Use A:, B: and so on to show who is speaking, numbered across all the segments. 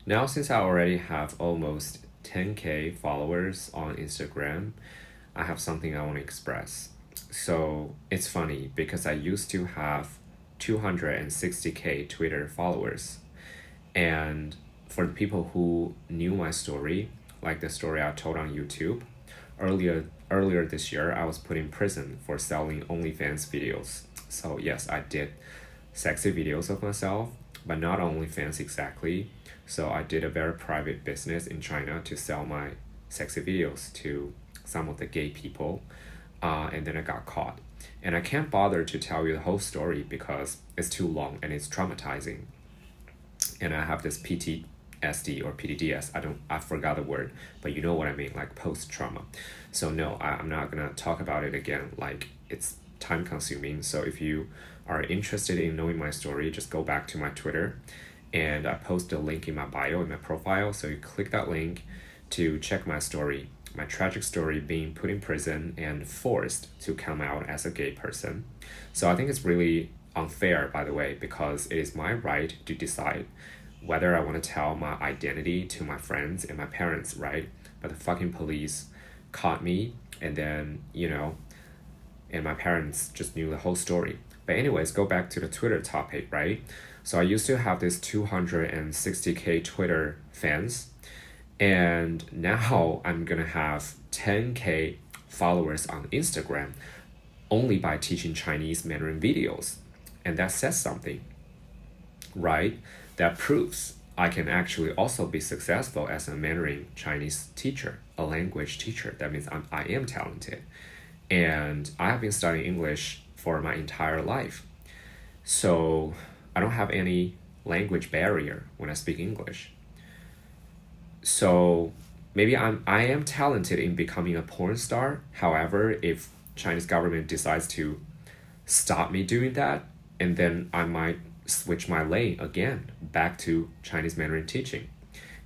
A: Now, since I already have almost 10K followers on Instagram, I have something I want to express. So it's funny because I used to have 260K Twitter followers. And for the people who knew my story, like the story I told on YouTube, earlier this year, I was put in prison for selling OnlyFans videos. So yes, I did sexy videos of myself, but not OnlyFans exactly. So I did a very private business in China to sell my sexy videos to some of the gay people, and then I got caught. And I can't bother to tell you the whole story because it's too long and it's traumatizing. And I have this PTSD or PTDS. I forgot the word, but you know what I mean, like post trauma. So no, I'm not gonna talk about it again. Like it's time consuming. So if you are interested in knowing my story, just go back to my Twitter, and I post a link in my bio in my profile. So you click that link to check my story, my tragic story being put in prison and forced to come out as a gay person. So I think it's really unfair, by the way, because it is my right to decide whether I want to tell my identity to my friends and my parents, right? But the fucking police caught me, and then, and my parents just knew the whole story. But anyways, go back to the Twitter topic, right? So I used to have this 260K Twitter fans, and now I'm gonna have 10K followers on Instagram only by teaching Chinese Mandarin videos. And that says something, right? That proves I can actually also be successful as a Mandarin Chinese teacher, a language teacher. That means I am talented. And I have been studying English for my entire life. So I don't have any language barrier when I speak English. So maybe I am talented in becoming a porn star. However, if Chinese government decides to stop me doing that, and then I might switch my lane again back to Chinese Mandarin teaching,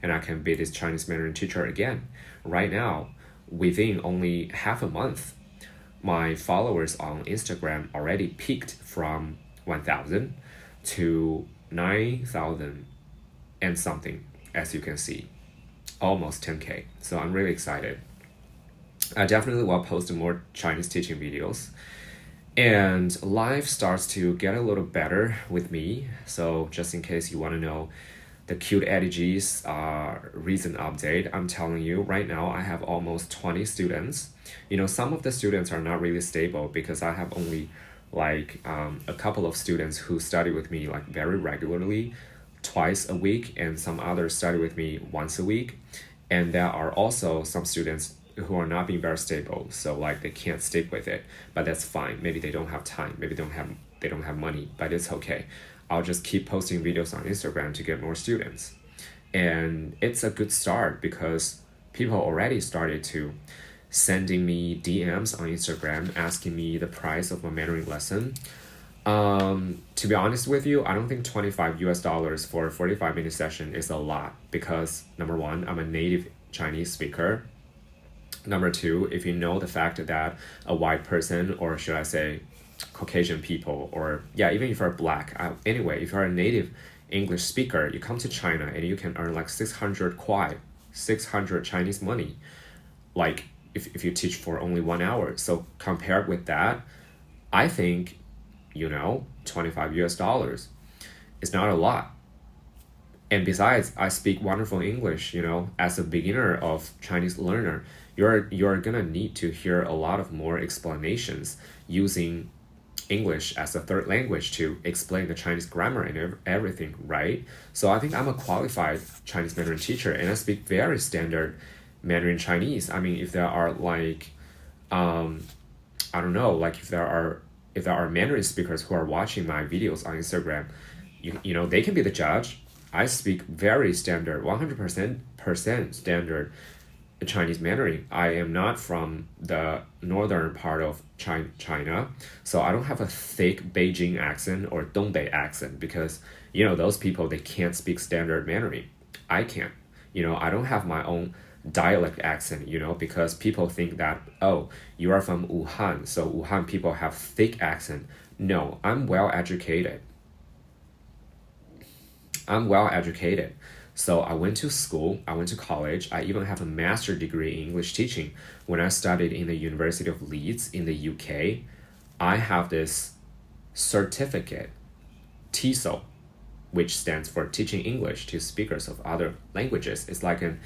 A: and I can be this Chinese Mandarin teacher again. Right now, within only half a month, my followers on Instagram already peaked from 1,000 to 9,000 and something, as you can see, almost 10K. So I'm really excited. I definitely will post more Chinese teaching videos. And life starts to get a little better with me. So just in case you want to know the cute edges recent update, I'm telling you right now I have almost 20 students. Some of the students are not really stable because I have only like a couple of students who study with me like very regularly, twice a week, and some others study with me once a week. And there are also some students who are not being very stable, so like they can't stick with it, but that's fine. Maybe they don't have time, maybe they don't have money, but it's okay. I'll just keep posting videos on Instagram to get more students. And it's a good start because people already started to sending me DMs on Instagram asking me the price of my Mandarin lesson. To be honest with you, I don't think $25 for a 45-minute session is a lot because number one, I'm a native Chinese speaker. Number two, if you know the fact that a white person, or should I say Caucasian people, or yeah, even if you're black, anyway, if you're a native English speaker, you come to China and you can earn like 600 kwai, 600 Chinese money, like if you teach for only 1 hour. So compared with that, I think, $25 is not a lot. And besides, I speak wonderful English, as a beginner of Chinese learner, you're gonna need to hear a lot of more explanations using English as a third language to explain the Chinese grammar and everything, right? So I think I'm a qualified Chinese Mandarin teacher and I speak very standard Mandarin Chinese. I mean, if there are like, I don't know, like if there are Mandarin speakers who are watching my videos on Instagram, they can be the judge. I speak very standard, 100% standard Chinese Mandarin. I am not from the northern part of China, so I don't have a thick Beijing accent or Dongbei accent because, those people, they can't speak standard Mandarin. I can. I don't have my own dialect accent, because people think that, oh, you are from Wuhan, so Wuhan people have thick accent. No, I'm well educated. So I went to school, I went to college, I even have a master's degree in English teaching. When I studied in the University of Leeds in the UK, I have this certificate, TESOL, which stands for Teaching English to Speakers of Other Languages. It's like an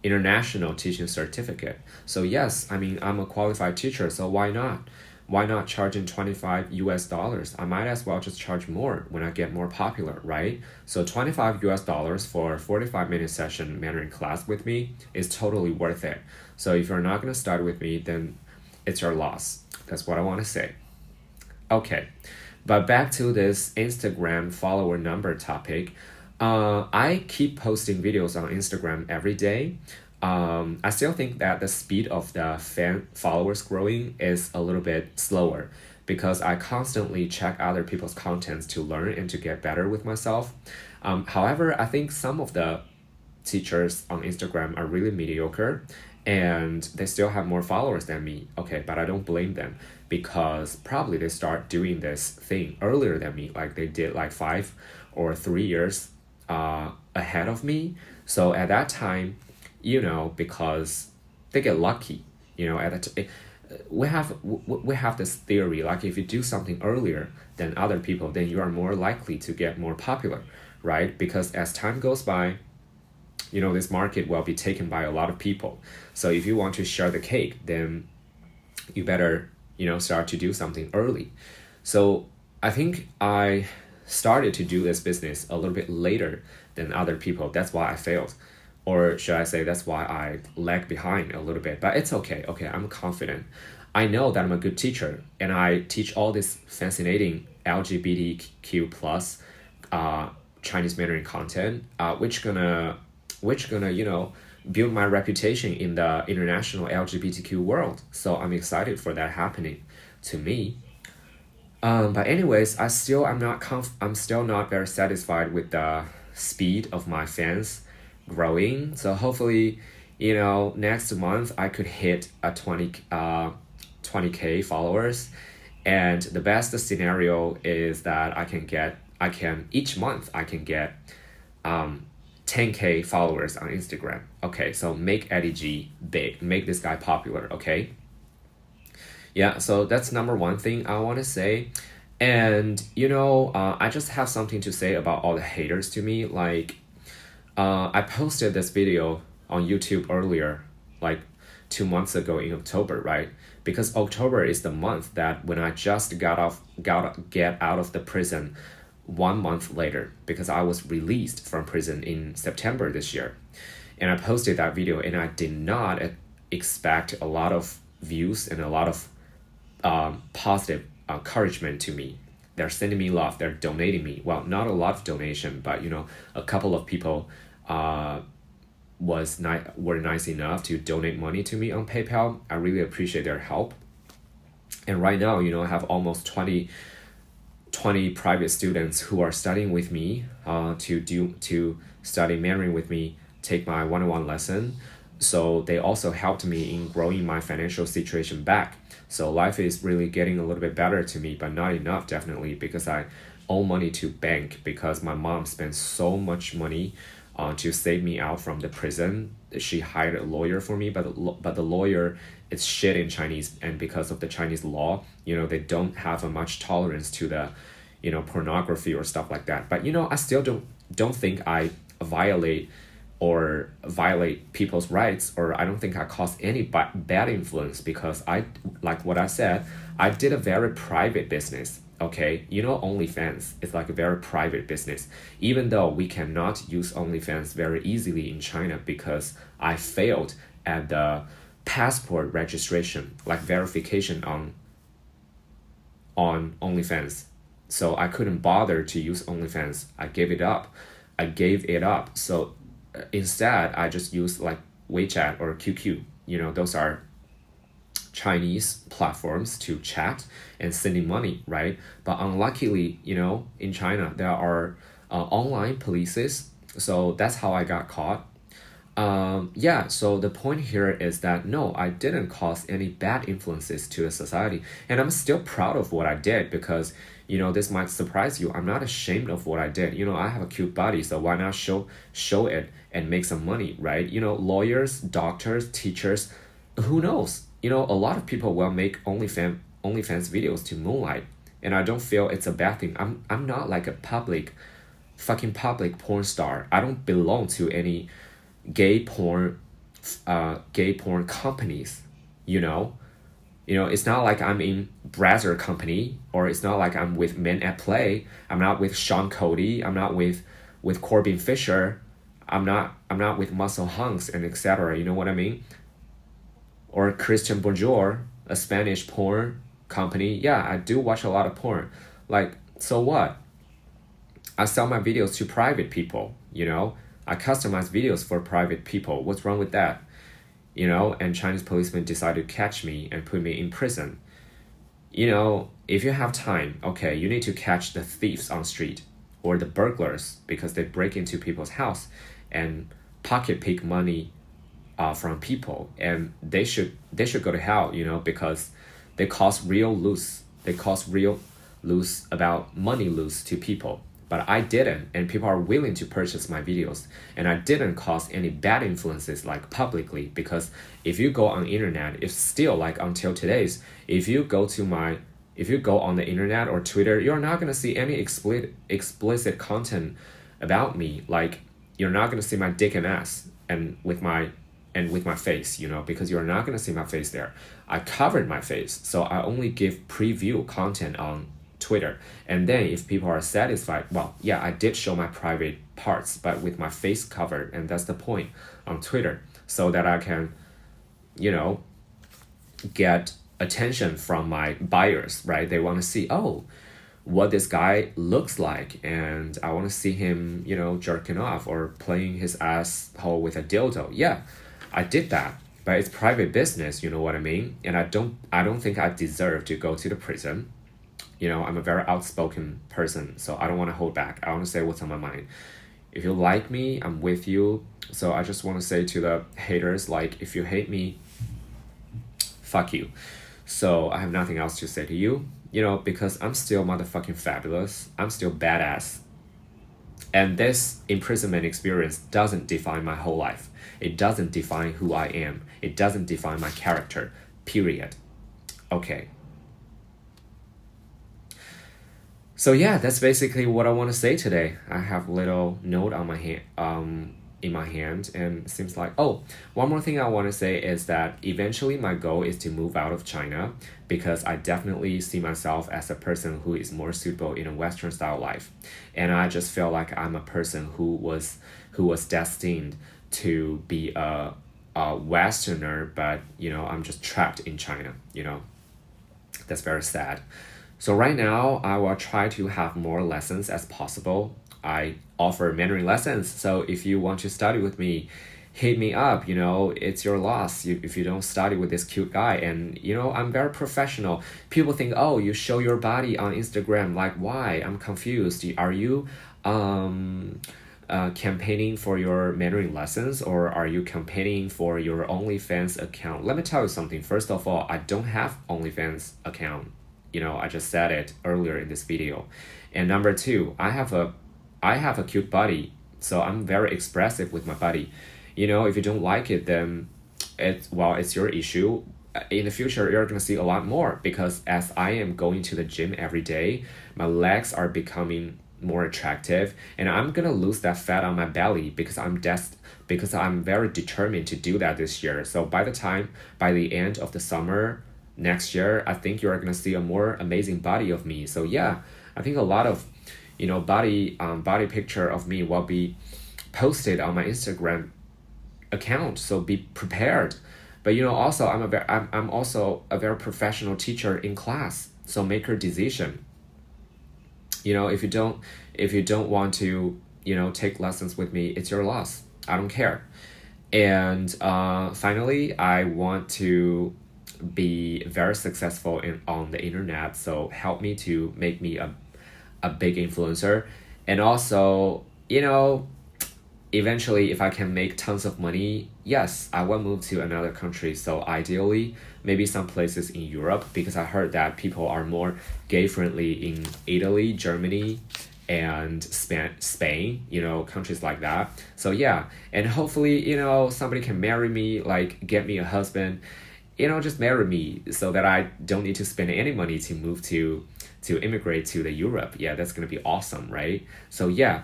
A: international teaching certificate. So yes, I mean, I'm a qualified teacher, so why not? Why not charging 25 US dollars? I might as well just charge more when I get more popular, right? So 25 US dollars for a 45-minute session Mandarin class with me is totally worth it. So if you're not going to start with me, then it's your loss. That's what I want to say. Okay, but back to this Instagram follower number topic. I keep posting videos on Instagram every day. I still think that the speed of the fan followers growing is a little bit slower because I constantly check other people's contents to learn and to get better with myself. However, I think some of the teachers on Instagram are really mediocre and they still have more followers than me. Okay, but I don't blame them because probably they start doing this thing earlier than me, like they did like 5 or 3 years ahead of me. So at that time, because they get lucky, we have this theory like if you do something earlier than other people, then you are more likely to get more popular, right? Because as time goes by, this market will be taken by a lot of people. So if you want to share the cake, then you better, start to do something early. So I think I started to do this business a little bit later than other people. That's why I failed. Or should I say that's why I lag behind a little bit. But it's okay. Okay, I'm confident. I know that I'm a good teacher and I teach all this fascinating LGBTQ plus Chinese Mandarin content, which gonna build my reputation in the international LGBTQ world. So I'm excited for that happening to me. But anyways, I'm still not very satisfied with the speed of my fans growing. So hopefully, next month I could hit a 20k followers. And the best scenario is that each month I can get 10k followers on Instagram. Okay, so make Eddie G big, make this guy popular, okay? Yeah, so that's number one thing I want to say. And, I just have something to say about all the haters to me. Like, I posted this video on YouTube earlier, like 2 months ago in October, right? Because October is the month that when I just get out of the prison 1 month later, because I was released from prison in September this year. And I posted that video and I did not expect a lot of views and a lot of positive encouragement to me. They're sending me love, they're donating me. Well, not a lot of donation, but a couple of people were nice enough to donate money to me on PayPal. I really appreciate their help. And right now, I have almost 20 private students who are studying with me to study Mandarin with me, take my one-on-one lesson. So they also helped me in growing my financial situation back. So life is really getting a little bit better to me, but not enough, definitely, because I owe money to bank because my mom spent so much money to save me out from the prison. She hired a lawyer for me, but the lawyer is shit in Chinese, and because of the Chinese law, they don't have a much tolerance to the, pornography or stuff like that. But I still don't think I violate people's rights, or I don't think I cause any bad influence because like what I said, I did a very private business. Okay, OnlyFans is like a very private business, even though we cannot use OnlyFans very easily in China because I failed at the passport registration, like verification on OnlyFans. So I couldn't bother to use OnlyFans. I gave it up. So instead, I just used like WeChat or QQ. Those are Chinese platforms to chat and sending money, right? But unluckily, in China, there are online polices. So that's how I got caught. Yeah, so the point here is that no, I didn't cause any bad influences to the society, and I'm still proud of what I did because this might surprise you. I'm not ashamed of what I did. I have a cute body, so why not show it and make some money, right? Lawyers, doctors, teachers, who knows? A lot of people will make OnlyFans videos to moonlight, and I don't feel it's a bad thing. I'm not like a fucking public porn star. I don't belong to any gay porn companies, you know it's not like I'm in Brazzer company, or it's not like I'm with Men at Play. I'm not with Sean Cody. I'm not with Corbin Fisher. I'm not with Muscle Hunks and etc. You know what I mean? Or Christian Bonjour, a Spanish porn company. Yeah, I do watch a lot of porn. Like, so what? I sell my videos to private people. I customize videos for private people. What's wrong with that? And Chinese policemen decided to catch me and put me in prison. If you have time, okay, you need to catch the thieves on street or the burglars because they break into people's house and pocket pick money from people, and they should go to hell, because they cause real loss. They cause real loss about money loss to people. But I didn't, and people are willing to purchase my videos, and I didn't cause any bad influences like publicly, because if you go on internet, if still like until today's, if you go on the internet or Twitter, you're not gonna see any explicit content about me. Like, you're not gonna see my dick and ass and with my face, because you're not gonna see my face there. I covered my face, so I only give preview content on Twitter. And then if people are satisfied, well, yeah, I did show my private parts, but with my face covered, and that's the point on Twitter, so that I can, get attention from my buyers, right? They want to see, oh, what this guy looks like, and I want to see him, jerking off or playing his asshole with a dildo. Yeah, I did that, but it's private business, you know what I mean? And I don't think I deserve to go to the prison. I'm a very outspoken person, so I don't want to hold back. I want to say what's on my mind. If you like me, I'm with you. So I just want to say to the haters, like, if you hate me, fuck you. So I have nothing else to say to you, because I'm still motherfucking fabulous. I'm still badass. And this imprisonment experience doesn't define my whole life. It doesn't define who I am. It doesn't define my character, period. Okay. So yeah, that's basically what I want to say today. I have a little note on my hand, in my hand, and it seems like, one more thing I want to say is that eventually my goal is to move out of China, because I definitely see myself as a person who is more suitable in a Western style life, and I just feel like I'm a person who was destined to be a Westerner, but I'm just trapped in China. That's very sad. So right now, I will try to have more lessons as possible. I offer Mandarin lessons, so if you want to study with me, hit me up. It's your loss if you don't study with this cute guy. And I'm very professional. People think, oh, you show your body on Instagram. Like, why? I'm confused. Are you campaigning for your Mandarin lessons, or are you campaigning for your OnlyFans account? Let me tell you something. First of all, I don't have OnlyFans account. I just said it earlier in this video. And number two, I have a cute body, so I'm very expressive with my body. If you don't like it, then it's your issue. In the future, you're gonna see a lot more, because as I am going to the gym every day, my legs are becoming more attractive, and I'm gonna lose that fat on my belly, because I'm very determined to do that this year. So by the end of the summer next year, I think you're gonna see a more amazing body of me. So yeah, I think a lot of body picture of me will be posted on my Instagram account, so be prepared. But also I'm also a very professional teacher in class, so make your decision. If you don't want to take lessons with me, it's your loss. I don't care. And finally, I want to be very successful on the internet, so help me to make me a big influencer. And also, eventually, if I can make tons of money, yes, I will move to another country. So ideally, maybe some places in Europe, because I heard that people are more gay friendly in Italy, Germany, and Spain, countries like that. So yeah, and hopefully, somebody can marry me, like get me a husband, just marry me so that I don't need to spend any money to move to immigrate to the Europe. Yeah, that's gonna be awesome, right? So yeah,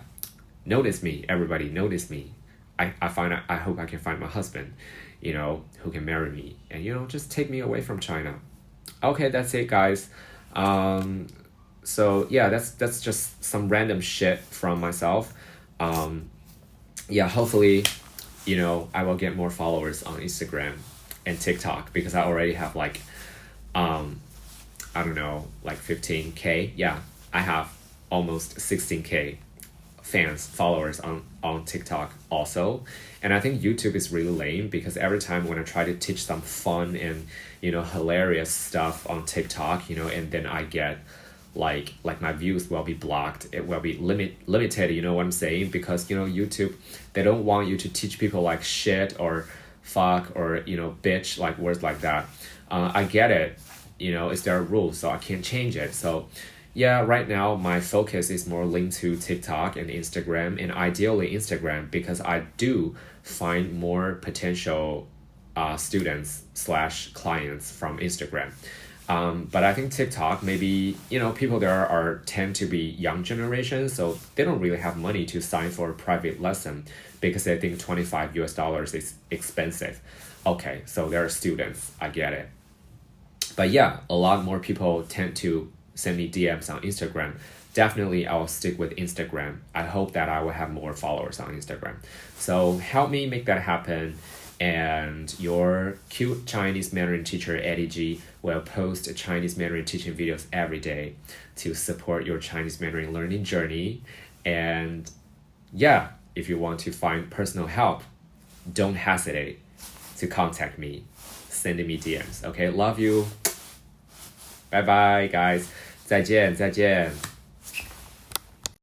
A: notice me, everybody, notice me. I hope I can find my husband, who can marry me and just take me away from China. Okay, that's it, guys. Um, so yeah, that's just some random shit from myself. Um, yeah, hopefully, I will get more followers on Instagram and TikTok because I already have like, um, I don't know, like 15K. Yeah, I have almost 16K fans, followers on TikTok also. And I think YouTube is really lame because every time when I try to teach some fun and, hilarious stuff on TikTok, and then I get like my views will be blocked. It will be limited, you know what I'm saying? Because, YouTube, they don't want you to teach people like shit or fuck or, bitch, like words like that. I get it, it's their rules, so I can't change it. So yeah, right now my focus is more linked to TikTok and Instagram, and ideally Instagram because I do find more potential students slash clients from Instagram. But I think TikTok, maybe, people there are tend to be young generation, so they don't really have money to sign for a private lesson because they think $25 is expensive. Okay, so they're students, I get it. But yeah, a lot more people tend to send me DMs on Instagram. Definitely, I'll stick with Instagram. I hope that I will have more followers on Instagram. So help me make that happen. And your cute Chinese Mandarin teacher, Eddie G, will post Chinese Mandarin teaching videos every day to support your Chinese Mandarin learning journey. And yeah, if you want to find personal help, don't hesitate to contact me. Send me DMs. Okay, love you. Bye bye, guys. 再见，再见。